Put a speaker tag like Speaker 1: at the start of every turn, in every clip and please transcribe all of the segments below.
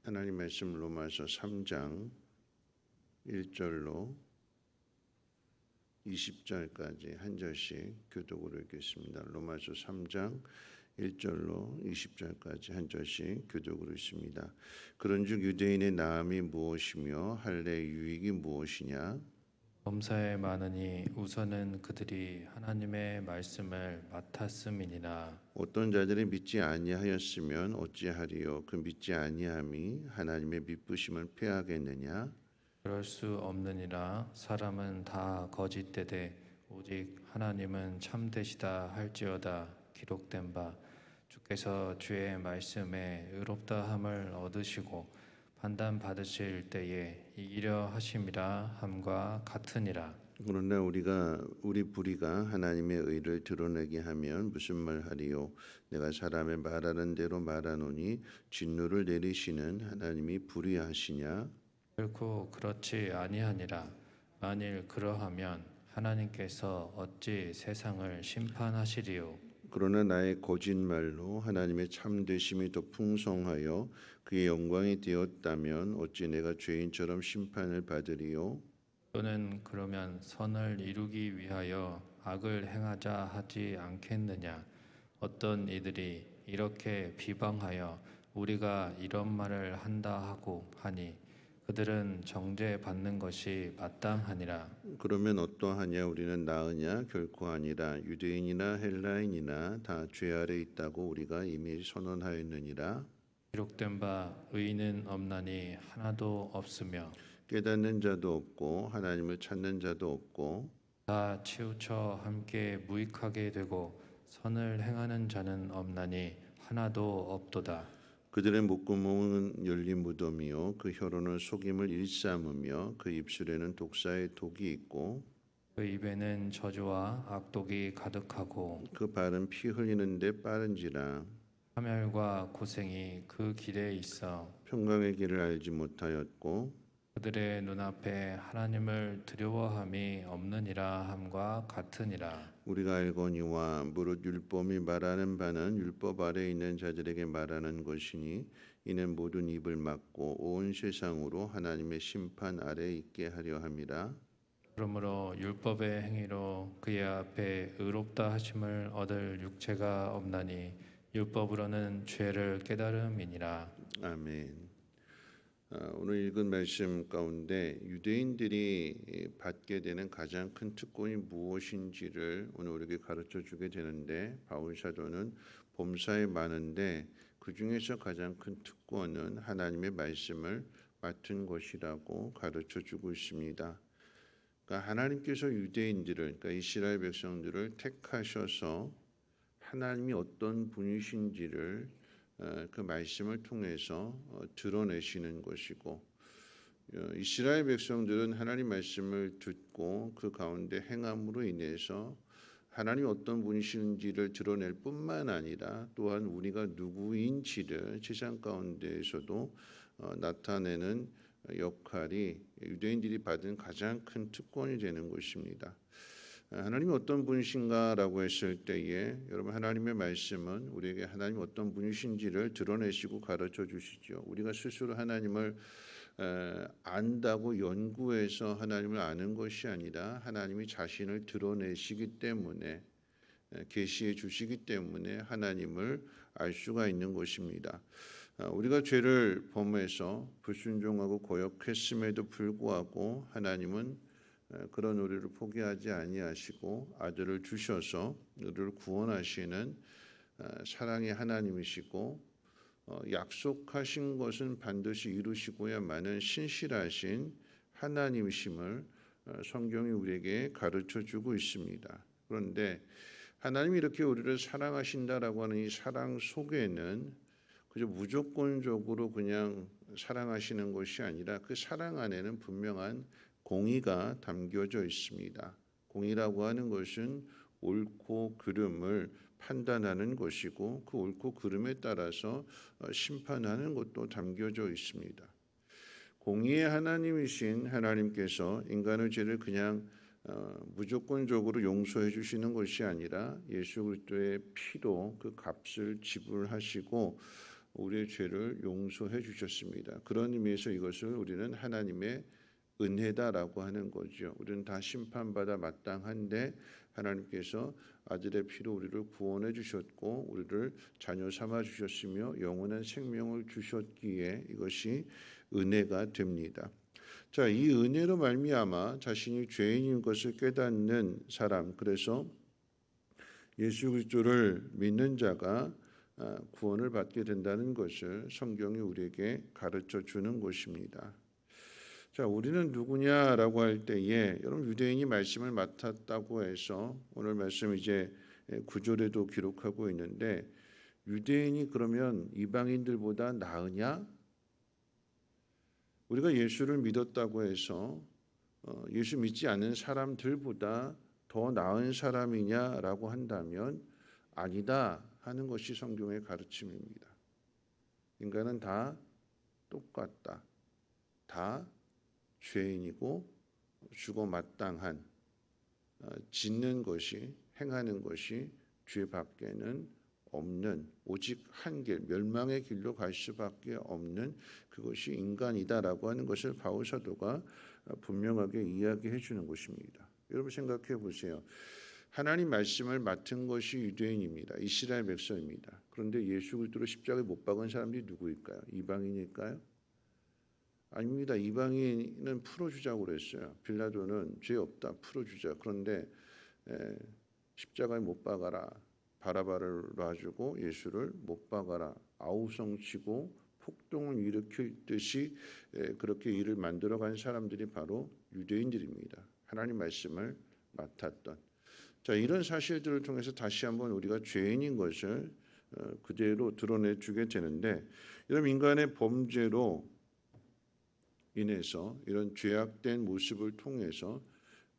Speaker 1: 하나님 말씀 로마서 3장 1절로 20절까지 한 절씩 교독으로 읽겠습니다. 로마서 3장 1절로 20절까지 한 절씩 교독으로 있습니다. 그런즉 유대인의 나음이 무엇이며 할례의 유익이 무엇이냐?
Speaker 2: 범사에 많으니 우선은 그들이 하나님의 말씀을 맡았음이니라.
Speaker 1: 어떤 자들이 믿지 아니하였으면 어찌하리요? 그 믿지 아니함이 하나님의 믿부심을 패하겠느냐?
Speaker 2: 그럴 수 없느니라. 사람은 다 거짓되되 오직 하나님은 참되시다 할지어다. 기록된 바 주께서 주의 말씀에 의롭다함을 얻으시고 판단 받으실 때에 이기려 하심이라 함과 같으니라.
Speaker 1: 그러나 우리 불의가 하나님의 의를 드러내게 하면 무슨 말하리요? 내가 사람의 말하는 대로 말하노니 진노를 내리시는 하나님이 불의하시냐?
Speaker 2: 결코 그렇지 아니하니라. 만일 그러하면 하나님께서 어찌 세상을 심판하시리요?
Speaker 1: 그러나 나의 거짓말로 하나님의 참되심이 더 풍성하여 그의 영광이 되었다면 어찌 내가 죄인처럼 심판을 받으리요?
Speaker 2: 또는 그러면 선을 이루기 위하여 악을 행하자 하지 않겠느냐? 어떤 이들이 이렇게 비방하여 우리가 이런 말을 한다 하고 하니 그들은 정죄받는 것이 마땅하니라.
Speaker 1: 그러면 어떠하냐? 우리는 나으냐? 결코 아니라. 유대인이나 헬라인이나 다 죄 아래 있다고 우리가 이미 선언하였느니라.
Speaker 2: 기록된 바 의인은 없나니 하나도 없으며
Speaker 1: 깨닫는 자도 없고 하나님을 찾는 자도 없고
Speaker 2: 다 치우쳐 함께 무익하게 되고 선을 행하는 자는 없나니 하나도 없도다.
Speaker 1: 그들의 목구멍은 열린 무덤이요 그 혀로는 속임을 일삼으며 그 입술에는 독사의 독이 있고
Speaker 2: 그 입에는 저주와 악독이 가득하고
Speaker 1: 그 발은 피 흘리는데 빠른지라.
Speaker 2: 파멸과 고생이 그 길에 있어
Speaker 1: 평강의 길을 알지 못하였고
Speaker 2: 그들의 눈앞에 하나님을 두려워함이 없느니라 함과 같으니라.
Speaker 1: 우리가 알거니와 무릇 율법이 말하는 바는 율법 아래 있는 자들에게 말하는 것이니 이는 모든 입을 막고 온 세상으로 하나님의 심판 아래 있게 하려 함이라.
Speaker 2: 그러므로 율법의 행위로 그의 앞에 의롭다 하심을 얻을 육체가 없나니 율법으로는 죄를 깨달음이니라.
Speaker 1: 아멘. 오늘 읽은 말씀 가운데 유대인들이 받게 되는 가장 큰 특권이 무엇인지를 오늘 우리에게 가르쳐 주게 되는데 바울 사도는 범사에 많은데 그 중에서 가장 큰 특권은 하나님의 말씀을 맡은 것이라고 가르쳐 주고 있습니다. 그러니까 하나님께서 유대인들을, 그러니까 이스라엘 백성들을 택하셔서 하나님이 어떤 분이신지를 그 말씀을 통해서 드러내시는 것이고, 이스라엘 백성들은 하나님 말씀을 듣고 그 가운데 행함으로 인해서 하나님이 어떤 분이신지를 드러낼 뿐만 아니라 또한 우리가 누구인지를 세상 가운데에서도 나타내는 역할이 유대인들이 받은 가장 큰 특권이 되는 것입니다. 하나님이 어떤 분이신가라고 했을 때에 여러분 하나님의 말씀은 우리에게 하나님이 어떤 분이신지를 드러내시고 가르쳐 주시죠. 우리가 스스로 하나님을 안다고 연구해서 하나님을 아는 것이 아니라 하나님이 자신을 드러내시기 때문에 계시해 주시기 때문에 하나님을 알 수가 있는 것입니다. 우리가 죄를 범해서 불순종하고 거역했음에도 불구하고 하나님은 그런 우리를 포기하지 아니하시고 아들을 주셔서 우리를 구원하시는 사랑의 하나님이시고 약속하신 것은 반드시 이루시고야만은 신실하신 하나님이심을 성경이 우리에게 가르쳐주고 있습니다. 그런데 하나님이 이렇게 우리를 사랑하신다라고 하는 이 사랑 속에는 그저 무조건적으로 그냥 사랑하시는 것이 아니라 그 사랑 안에는 분명한 공의가 담겨져 있습니다. 공의라고 하는 것은 옳고 그름을 판단하는 것이고 그 옳고 그름에 따라서 심판하는 것도 담겨져 있습니다. 공의의 하나님이신 하나님께서 인간의 죄를 그냥 무조건적으로 용서해 주시는 것이 아니라 예수 그리스도의 피로 그 값을 지불하시고 우리의 죄를 용서해 주셨습니다. 그런 의미에서 이것을 우리는 하나님의 은혜다라고 하는 거죠. 우리는 다 심판받아 마땅한데 하나님께서 아들의 피로 우리를 구원해 주셨고 우리를 자녀 삼아 주셨으며 영원한 생명을 주셨기에 이것이 은혜가 됩니다. 자, 이 은혜로 말미암아 자신이 죄인인 것을 깨닫는 사람, 그래서 예수 그리스도를 믿는 자가 구원을 받게 된다는 것을 성경이 우리에게 가르쳐 주는 것입니다. 자, 우리는 누구냐라고 할 때에 여러분 유대인이 말씀을 맡았다고 해서 오늘 말씀 이제 9절에도 기록하고 있는데 유대인이 그러면 이방인들보다 나으냐? 우리가 예수를 믿었다고 해서 예수 믿지 않는 사람들보다 더 나은 사람이냐라고 한다면 아니다 하는 것이 성경의 가르침입니다. 인간은 다 똑같다. 다 죄인이고 죽어 마땅한 짓는 것이 행하는 것이 죄밖에는 없는 오직 한 길 멸망의 길로 갈 수밖에 없는 그것이 인간이다라고 하는 것을 바울 사도가 분명하게 이야기해 주는 것입니다. 여러분 생각해 보세요. 하나님 말씀을 맡은 것이 유대인입니다. 이스라엘 백성입니다. 그런데 예수 그리스도를 십자가에 못 박은 사람들이 누구일까요? 이방인일까요? 아닙니다. 이방인은 풀어주자고 그랬어요. 빌라도는 죄 없다 풀어주자. 그런데 십자가에 못 박아라. 바라바를 놔주고 예수를 못 박아라. 아우성치고 폭동을 일으킬 듯이 그렇게 일을 만들어간 사람들이 바로 유대인들입니다. 하나님 말씀을 맡았던. 자, 이런 사실들을 통해서 다시 한번 우리가 죄인인 것을 그대로 드러내 주게 되는데 이런 인간의 범죄로 인해서 이런 죄악된 모습을 통해서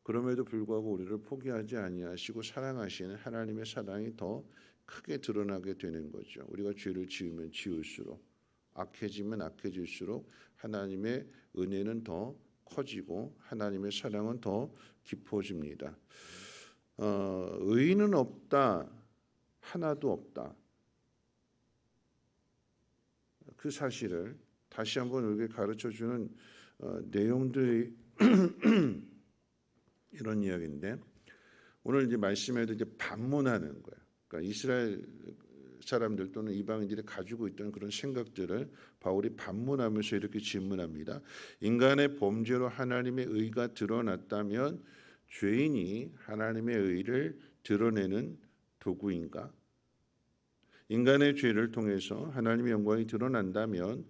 Speaker 1: 그럼에도 불구하고 우리를 포기하지 아니하시고 사랑하시는 하나님의 사랑이 더 크게 드러나게 되는 거죠. 우리가 죄를 지으면 지을수록 악해지면 악해질수록 하나님의 은혜는 더 커지고 하나님의 사랑은 더 깊어집니다. 의인은 없다. 하나도 없다. 그 사실을 다시 한번 우리에게 가르쳐주는 내용들이 이런 이야기인데 오늘 이제 말씀에도 이제 반문하는 거예요. 그러니까 이스라엘 사람들 또는 이방인들이 가지고 있던 그런 생각들을 바울이 반문하면서 이렇게 질문합니다. 인간의 범죄로 하나님의 의가 드러났다면 죄인이 하나님의 의를 드러내는 도구인가? 인간의 죄를 통해서 하나님의 영광이 드러난다면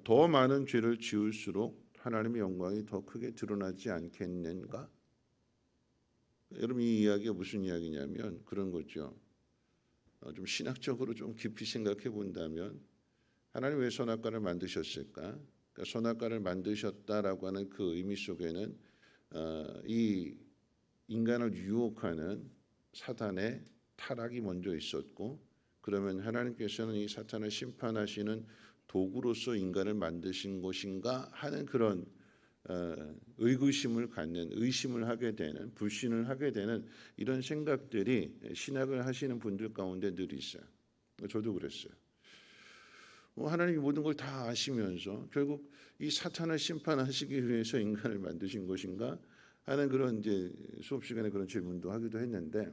Speaker 1: 더 많은 죄를 지을수록 하나님의 영광이 더 크게 드러나지 않겠는가? 여러분 이 이야기가 무슨 이야기냐면 그런 거죠. 좀 신학적으로 좀 깊이 생각해 본다면 하나님 왜 선악과를 만드셨을까? 그러니까 선악과를 만드셨다라고 하는 그 의미 속에는 이 인간을 유혹하는 사탄의 타락이 먼저 있었고 그러면 하나님께서는 이 사탄을 심판하시는 도구로서 인간을 만드신 것인가 하는 그런 의구심을 갖는 의심을 하게 되는 불신을 하게 되는 이런 생각들이 신학을 하시는 분들 가운데 늘 있어요. 저도 그랬어요. 하나님이 모든 걸 다 아시면서 결국 이 사탄을 심판하시기 위해서 인간을 만드신 것인가 하는 그런 이제 수업 시간에 그런 질문도 하기도 했는데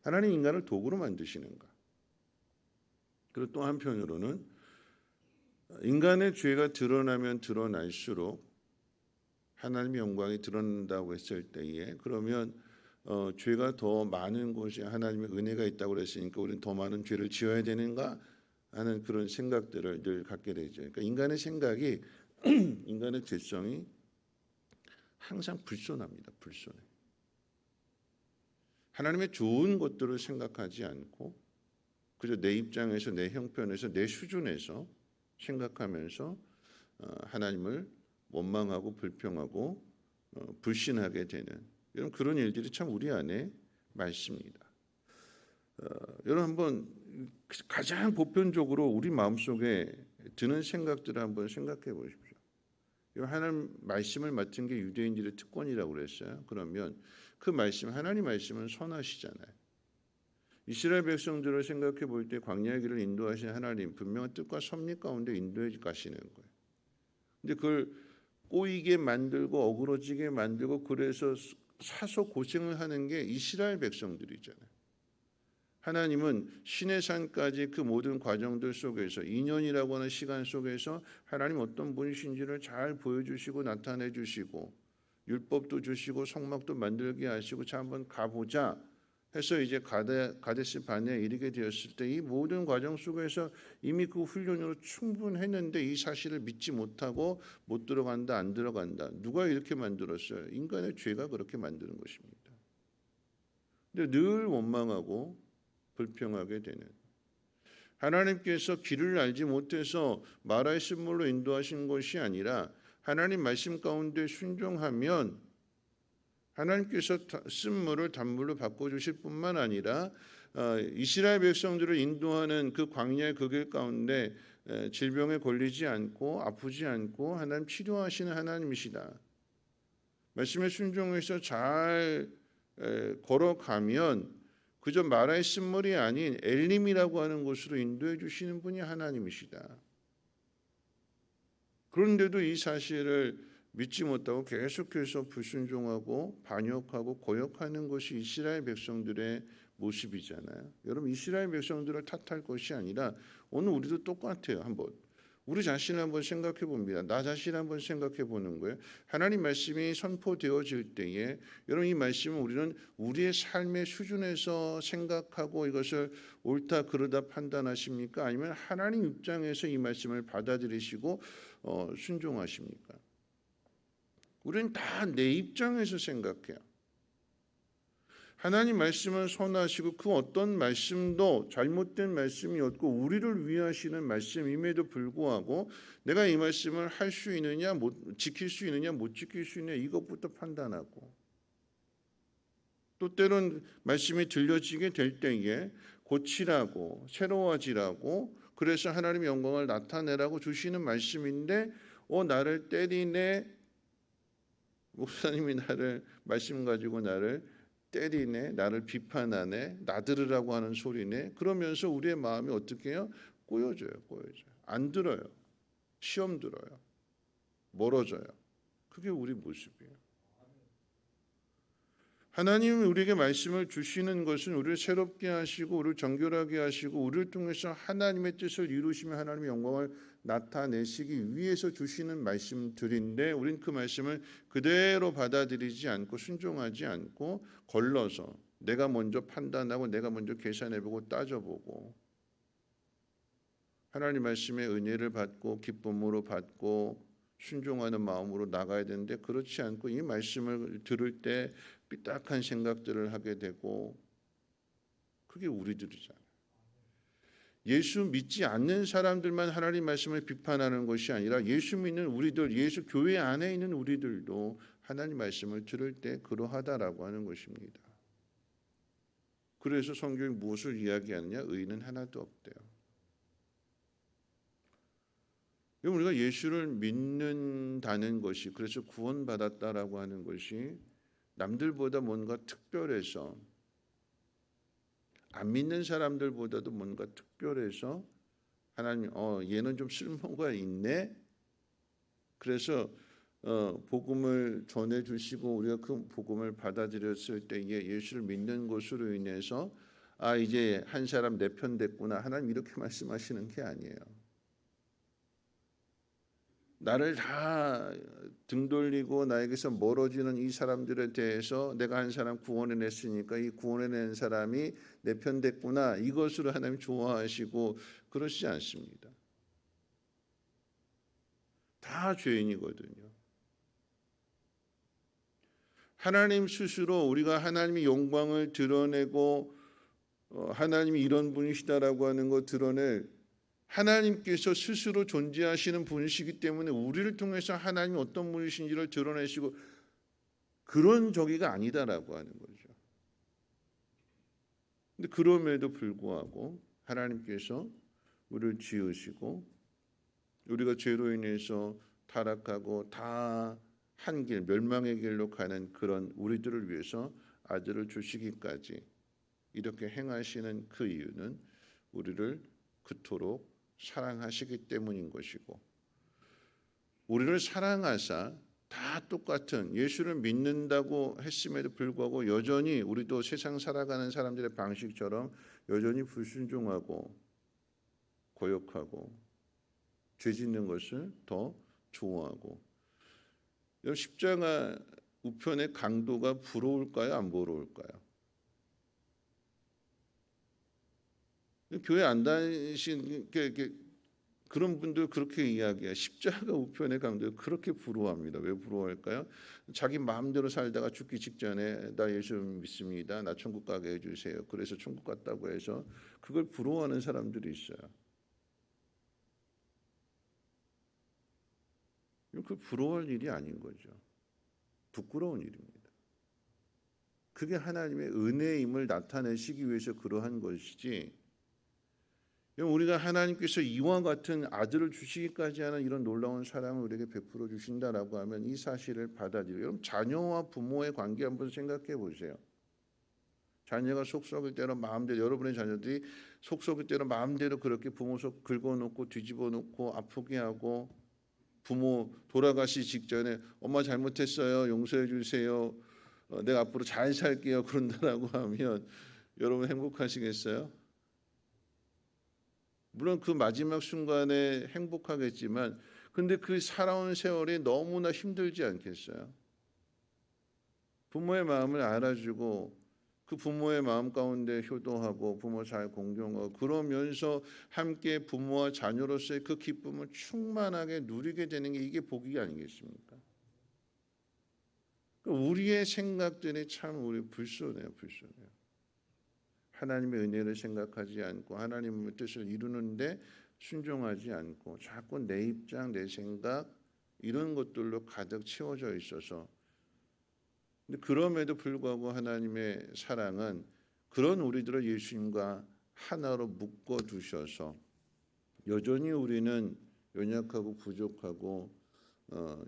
Speaker 1: 하나님 인간을 도구로 만드시는가? 그리고 또 한편으로는 인간의 죄가 드러나면 드러날수록 하나님의 영광이 드러난다고 했을 때에 그러면 죄가 더 많은 곳에 하나님의 은혜가 있다고 그랬으니까 우리는 더 많은 죄를 지어야 되는가 하는 그런 생각들을 늘 갖게 되죠. 그러니까 인간의 생각이 인간의 죄성이 항상 불손합니다. 불손해. 하나님의 좋은 것들을 생각하지 않고 그저 내 입장에서 내 형편에서 내 수준에서 생각하면서 하나님을 원망하고 불평하고 불신하게 되는 이런 그런 일들이 참 우리 안에 많습니다. 여러분 한번 가장 보편적으로 우리 마음속에 드는 생각들을 한번 생각해 보십시오. 하나님 말씀을 맡은 게 유대인들의 특권이라고 그랬어요. 그러면 그 말씀 하나님 말씀은 선하시잖아요. 이스라엘 백성들을 생각해 볼 때 광야의 길을 인도하신 하나님 분명한 뜻과 섭리 가운데 인도해 가시는 거예요. 근데 그걸 꼬이게 만들고 어그러지게 만들고 그래서 사서 고생을 하는 게 이스라엘 백성들이잖아요. 하나님은 시내산까지 그 모든 과정들 속에서 2년이라고 하는 시간 속에서 하나님 어떤 분이신지를 잘 보여주시고 나타내 주시고 율법도 주시고 성막도 만들게 하시고 자 한번 가보자 해서 이제 가데스 바네에 이르게 되었을 때 이 모든 과정 속에서 이미 그 훈련으로 충분했는데 이 사실을 믿지 못하고 못 들어간다 안 들어간다. 누가 이렇게 만들었어요? 인간의 죄가 그렇게 만드는 것입니다. 근데 늘 원망하고 불평하게 되는 하나님께서 길을 알지 못해서 마라의 쓴물로 인도하신 것이 아니라 하나님 말씀 가운데 순종하면 하나님께서 쓴물을 단물로 바꿔주실 뿐만 아니라 이스라엘 백성들을 인도하는 그 광야의 그 길 가운데 질병에 걸리지 않고 아프지 않고 하나님 치료하시는 하나님이시다. 말씀에 순종해서 잘 걸어가면 그저 마라의 쓴물이 아닌 엘림이라고 하는 곳으로 인도해 주시는 분이 하나님이시다. 그런데도 이 사실을 믿지 못하고 계속해서 불순종하고 반역하고 고역하는 것이 이스라엘 백성들의 모습이잖아요. 여러분 이스라엘 백성들을 탓할 것이 아니라 오늘 우리도 똑같아요. 한번 우리 자신을 한번 생각해 봅니다. 나 자신을 한번 생각해 보는 거예요. 하나님 말씀이 선포되어질 때에 여러분 이 말씀은 우리는 우리의 삶의 수준에서 생각하고 이것을 옳다 그르다 판단하십니까? 아니면 하나님 입장에서 이 말씀을 받아들이시고 순종하십니까? 우리는 다 내 입장에서 생각해요. 하나님 말씀은 선하시고 그 어떤 말씀도 잘못된 말씀이 없고 우리를 위하시는 말씀임에도 불구하고 내가 이 말씀을 할 수 있느냐 못 지킬 수 있느냐 못 지킬 수 있느냐 이것부터 판단하고 또 때론 말씀이 들려지게 될 때에 고치라고 새로워지라고 그래서 하나님의 영광을 나타내라고 주시는 말씀인데 나를 때리네 목사님이 나를 말씀 가지고 나를 때리네 나를 비판하네 나들으라고 하는 소리네 그러면서 우리의 마음이 어떻게 해요? 꼬여져요. 안 들어요. 시험 들어요. 멀어져요. 그게 우리 모습이에요. 하나님이 우리에게 말씀을 주시는 것은 우리를 새롭게 하시고 우리를 정결하게 하시고 우리를 통해서 하나님의 뜻을 이루시며 하나님의 영광을 나타내시기 위해서 주시는 말씀들인데 우린 그 말씀을 그대로 받아들이지 않고 순종하지 않고 걸러서 내가 먼저 판단하고 내가 먼저 계산해보고 따져보고 하나님 말씀의 은혜를 받고 기쁨으로 받고 순종하는 마음으로 나가야 되는데 그렇지 않고 이 말씀을 들을 때 삐딱한 생각들을 하게 되고 그게 우리들이잖아요. 예수 믿지 않는 사람들만 하나님 말씀을 비판하는 것이 아니라 예수 믿는 우리들, 예수 교회 안에 있는 우리들도 하나님 말씀을 들을 때 그러하다라고 하는 것입니다. 그래서 성경이 무엇을 이야기하느냐? 의인은 하나도 없대요. 우리가 예수를 믿는다는 것이 그래서 구원받았다라고 하는 것이 남들보다 뭔가 특별해서 안 믿는 사람들보다도 뭔가 특별해서 하나님 얘는 좀 쓸모가 있네. 그래서 복음을 전해 주시고 우리가 그 복음을 받아들였을 때에 예수를 믿는 것으로 인해서 이제 한 사람 내 편 됐구나. 하나님 이렇게 말씀하시는 게 아니에요. 나를 다 등 돌리고 나에게서 멀어지는 이 사람들에 대해서 내가 한 사람 구원해냈으니까 이 구원해낸 사람이 내 편 됐구나. 이것으로 하나님 좋아하시고 그러시지 않습니다. 다 죄인이거든요. 하나님 스스로 우리가 하나님의 영광을 드러내고 하나님이 이런 분이시다라고 하는 거 드러낼 하나님께서 스스로 존재하시는 분이시기 때문에 우리를 통해서 하나님이 어떤 분이신지를 드러내시고 그런 저기가 아니다라고 하는 거죠. 근데 그럼에도 불구하고 하나님께서 우리를 지으시고 우리가 죄로 인해서 타락하고 다 한 길 멸망의 길로 가는 그런 우리들을 위해서 아들을 주시기까지 이렇게 행하시는 그 이유는 우리를 그토록 사랑하시기 때문인 것이고, 우리를 사랑하사 다 똑같은 예수를 믿는다고 했음에도 불구하고 여전히 우리도 세상 살아가는 사람들의 방식처럼 여전히 불순종하고 고역하고 죄 짓는 것을 더 좋아하고, 십자가 우편의 강도가 부러울까요? 안 부러울까요? 교회 안 다니신 그런 분들 그렇게 이야기해요. 십자가 우편의 강도를 그렇게 부러워합니다. 왜 부러워할까요? 자기 마음대로 살다가 죽기 직전에 나 예수 믿습니다. 나 천국 가게 해주세요. 그래서 천국 갔다고 해서 그걸 부러워하는 사람들이 있어요. 그 부러워할 일이 아닌 거죠. 부끄러운 일입니다. 그게 하나님의 은혜임을 나타내시기 위해서 그러한 것이지, 우리가 하나님께서 이와 같은 아들을 주시기까지 하는 이런 놀라운 사랑을 우리에게 베풀어 주신다라고 하면 이 사실을 받아들여요. 여러분, 자녀와 부모의 관계 한번 생각해 보세요. 자녀가 속 썩을 대로 마음대로, 여러분의 자녀들이 속 썩을 대로 마음대로 그렇게 부모 속 긁어놓고 뒤집어 놓고 아프게 하고, 부모 돌아가시 직전에 엄마 잘못했어요, 용서해 주세요, 내가 앞으로 잘 살게요 그런다라고 하면 여러분 행복하시겠어요? 물론 그 마지막 순간에 행복하겠지만, 근데 그 살아온 세월이 너무나 힘들지 않겠어요? 부모의 마음을 알아주고 그 부모의 마음 가운데 효도하고 부모 잘 공경하고 그러면서 함께 부모와 자녀로서의 그 기쁨을 충만하게 누리게 되는 게 이게 복이 아니겠습니까? 우리의 생각들이 참 우리 불순해요. 하나님의 은혜를 생각하지 않고 하나님의 뜻을 이루는데 순종하지 않고 자꾸 내 입장, 내 생각 이런 것들로 가득 채워져 있어서, 근데 그럼에도 불구하고 하나님의 사랑은 그런 우리들을 예수님과 하나로 묶어 두셔서 여전히 우리는 연약하고 부족하고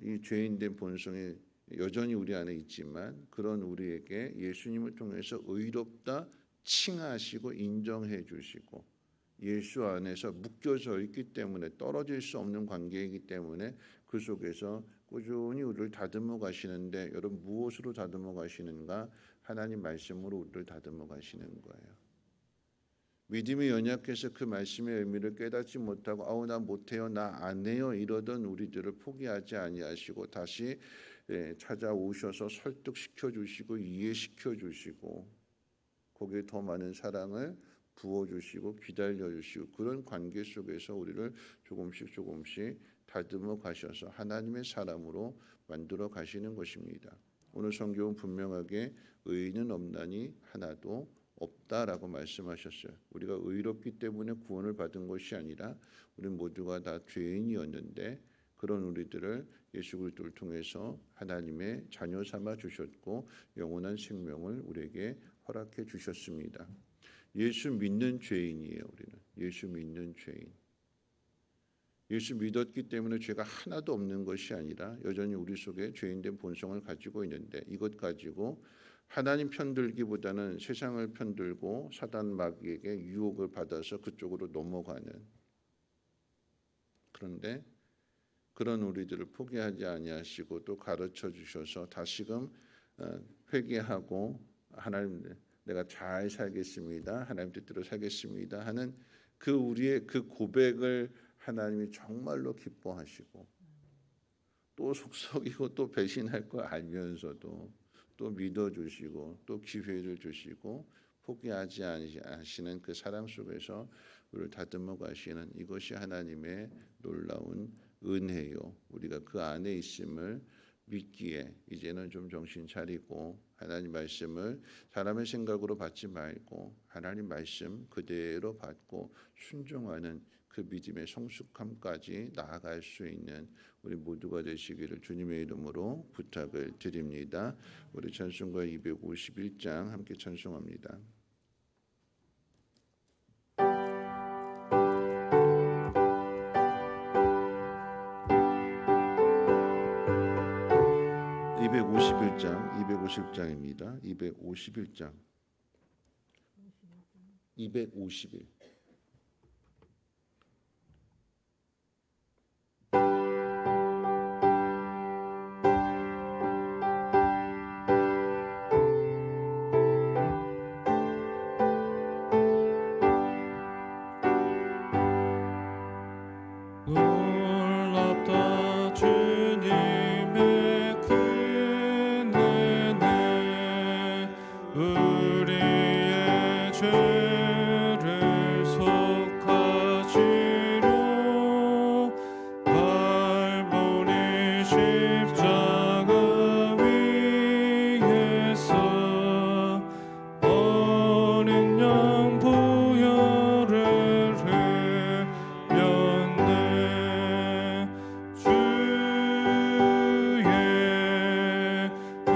Speaker 1: 이 죄인된 본성이 여전히 우리 안에 있지만, 그런 우리에게 예수님을 통해서 의롭다 칭하시고 인정해 주시고 예수 안에서 묶여져 있기 때문에 떨어질 수 없는 관계이기 때문에 그 속에서 꾸준히 우리를 다듬어 가시는데, 여러분 무엇으로 다듬어 가시는가? 하나님 말씀으로 우리를 다듬어 가시는 거예요. 믿음이 연약해서 그 말씀의 의미를 깨닫지 못하고 아우 나 못해요, 나 안 해요 이러던 우리들을 포기하지 아니하시고 다시 찾아오셔서 설득시켜 주시고 이해시켜 주시고 거기에 더 많은 사랑을 부어주시고 기다려주시고, 그런 관계 속에서 우리를 조금씩 다듬어 가셔서 하나님의 사람으로 만들어 가시는 것입니다. 오늘 성경은 분명하게 의인은 없나니 하나도 없다라고 말씀하셨어요. 우리가 의롭기 때문에 구원을 받은 것이 아니라 우리 모두가 다 죄인이었는데 그런 우리들을 예수 그리스도를 통해서 하나님의 자녀 삼아 주셨고 영원한 생명을 우리에게 허락해 주셨습니다. 예수 믿는 죄인이에요. 우리는 예수 믿는 죄인. 예수 믿었기 때문에 죄가 하나도 없는 것이 아니라 여전히 우리 속에 죄인된 본성을 가지고 있는데, 이것 가지고 하나님 편들기보다는 세상을 편들고 사단 마귀에게 유혹을 받아서 그쪽으로 넘어가는, 그런데 그런 우리들을 포기하지 아니하시고 또 가르쳐 주셔서 다시금 회개하고 하나님 내가 잘 살겠습니다, 하나님 뜻대로 살겠습니다 하는 그 우리의 그 고백을 하나님이 정말로 기뻐하시고, 또 속썩이고 또 배신할 걸 알면서도 또 믿어주시고 또 기회를 주시고 포기하지 않으시는 그 사랑 속에서 우리를 다듬어 가시는 이것이 하나님의 놀라운 은혜요. 우리가 그 안에 있음을 믿기에 이제는 좀 정신 차리고 하나님 말씀을 사람의 생각으로 받지 말고 하나님 말씀 그대로 받고 순종하는 그 믿음의 성숙함까지 나아갈 수 있는 우리 모두가 되시기를 주님의 이름으로 부탁을 드립니다. 우리 찬송가 251장 함께 찬송합니다. (251장) 250장입니다. 251장 250일.
Speaker 2: 놀랍다 주님의 큰 은혜 우리의 죄를 속하시려 발보리 십자가 위에서 어린 양 보혈을 흘렸네. 주의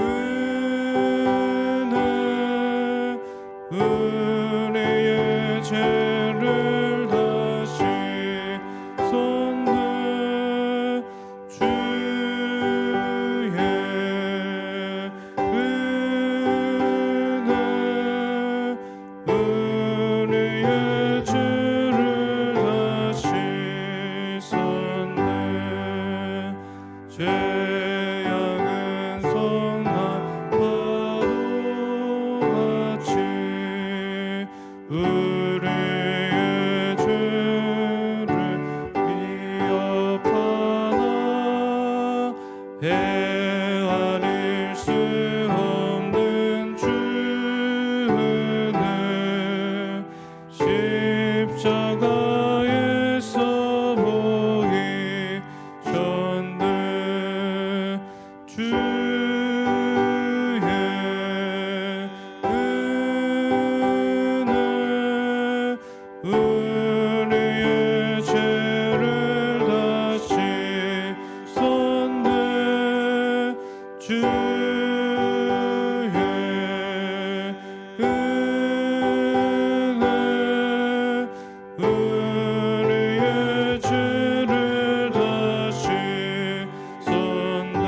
Speaker 2: 은혜 우리의 죄를 다시 쏟네. 주의 은혜 우리의 죄를 다시 쏟네. 죄악은 성난 파도같이 우리의 죄를 위협하나 헤아릴 수 없는 주 은혜 십자가에서 보이셨네. 주의 은혜 우리의 죄를 다시 쏟네. 주의 은혜 우리의 죄를 다시 쏟네.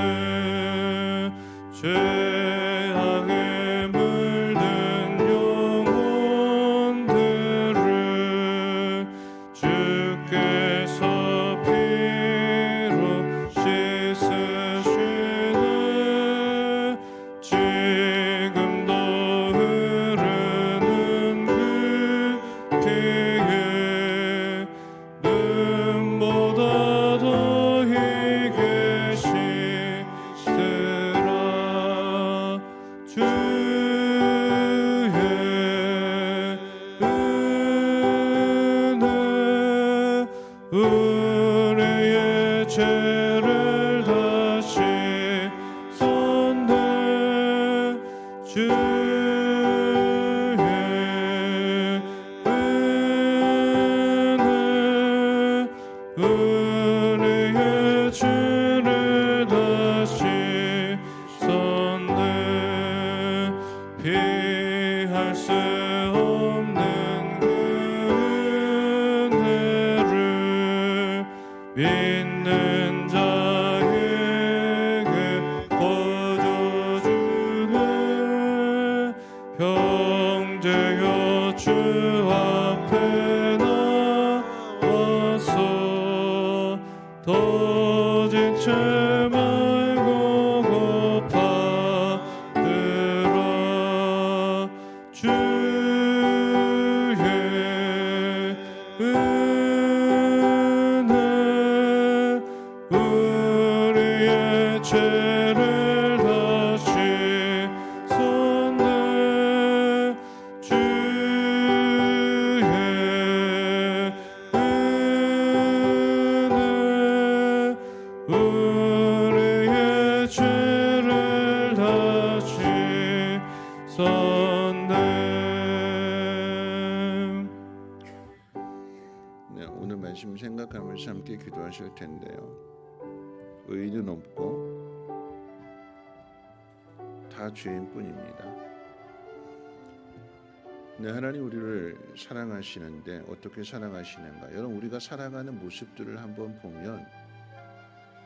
Speaker 2: 죄악에 물든 영혼들을 주께서 피로 씻으시네. 지금도 흐르는 그 피에 눈보다 더히 계시더라. 주의 은혜 우리의 죄를 다시 쏟네. 주의 은혜 우리의 죄를 다시 쏟네. 피할 수 없는 그 은혜를 믿는 자에게 거저주네. 형제여 주 앞에 나와서 더 지체 말고 고파들어. 주의 은혜 우리의 죄를 다시 쏟네. 주의 은혜 우리의 죄를 다시 쏟네.
Speaker 1: 네, 오늘 말씀 생각하면서 함께 기도하실 텐데요. 의인은 없고 다 죄인뿐입니다. 네, 하나님 우리를 사랑하시는데 어떻게 사랑하시는가? 여러분 우리가 살아가는 모습들을 한번 보면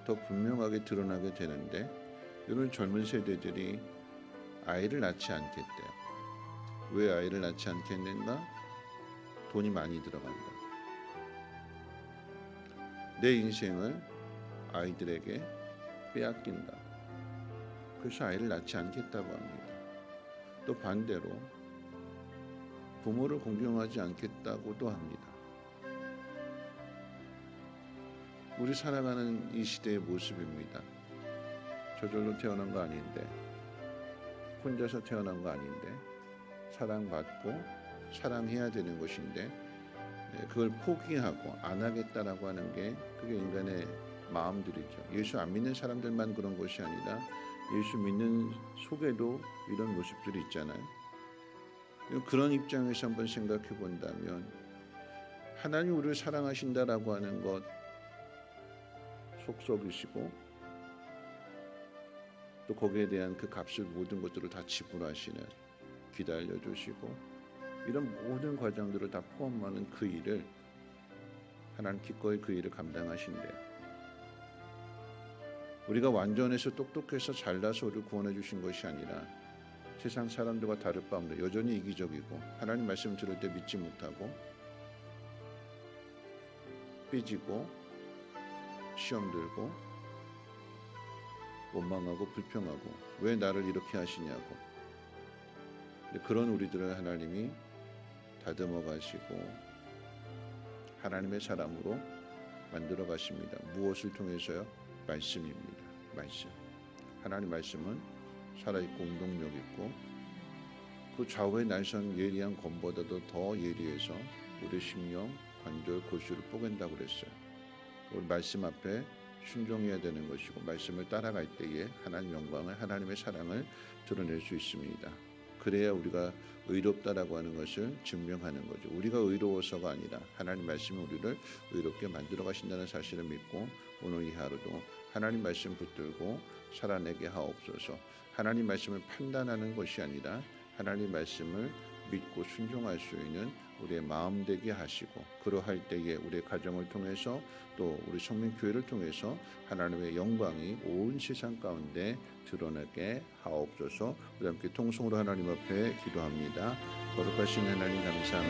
Speaker 1: 더 분명하게 드러나게 되는데 이런 젊은 세대들이 아이를 낳지 않겠대요. 왜 아이를 낳지 않겠는가? 돈이 많이 들어간다. 내 인생을 아이들에게 빼앗긴다. 그래서 아이를 낳지 않겠다고 합니다. 또 반대로 부모를 공경하지 않겠다고도 합니다. 우리 살아가는 이 시대의 모습입니다. 저절로 태어난 거 아닌데, 혼자서 태어난 거 아닌데, 사랑받고 사랑해야 되는 것인데, 그걸 포기하고 안 하겠다라고 하는 게 그게 인간의 마음들이죠. 예수 안 믿는 사람들만 그런 것이 아니라 예수 믿는 속에도 이런 모습들이 있잖아요. 그런 입장에서 한번 생각해 본다면 하나님 우리를 사랑하신다라고 하는 것 속썩이시고 또 거기에 대한 그 값을 모든 것들을 다 지불하시는, 기다려 주시고 이런 모든 과정들을 다 포함하는 그 일을 하나님 기꺼이 그 일을 감당하신대요. 우리가 완전해서 똑똑해서 잘나서 우리를 구원해 주신 것이 아니라 세상 사람들과 다를 바 없는 여전히 이기적이고 하나님 말씀 들을 때 믿지 못하고 삐지고 시험 들고 원망하고 불평하고 왜 나를 이렇게 하시냐고, 그런 우리들을 하나님이 다듬어 가시고 하나님의 사람으로 만들어 가십니다. 무엇을 통해서요? 말씀입니다. 말씀. 하나님 말씀은 살아있고 운동력 있고 그 좌우의 날선 예리한 검보다도 더 예리해서 우리 심령, 관절, 골수를 뽀갠다고 그랬어요. 우리 말씀 앞에 순종해야 되는 것이고 말씀을 따라갈 때에 하나님 영광을, 하나님의 사랑을 드러낼 수 있습니다. 그래야 우리가 의롭다라고 하는 것을 증명하는 거죠. 우리가 의로워서가 아니라 하나님 말씀이 우리를 의롭게 만들어 가신다는 사실을 믿고 오늘 이 하루도 하나님 말씀 붙들고 살아내게 하옵소서. 하나님 말씀을 판단하는 것이 아니라 하나님 말씀을 믿고 순종할 수 있는 우리의 마음 되게 하시고, 그러할 때에 우리의 가정을 통해서 또 우리 성민교회를 통해서 하나님의 영광이 온 세상 가운데 드러나게 하옵소서. 우리 함께 통성으로 하나님 앞에 기도합니다. 거룩하신 하나님 감사합니다.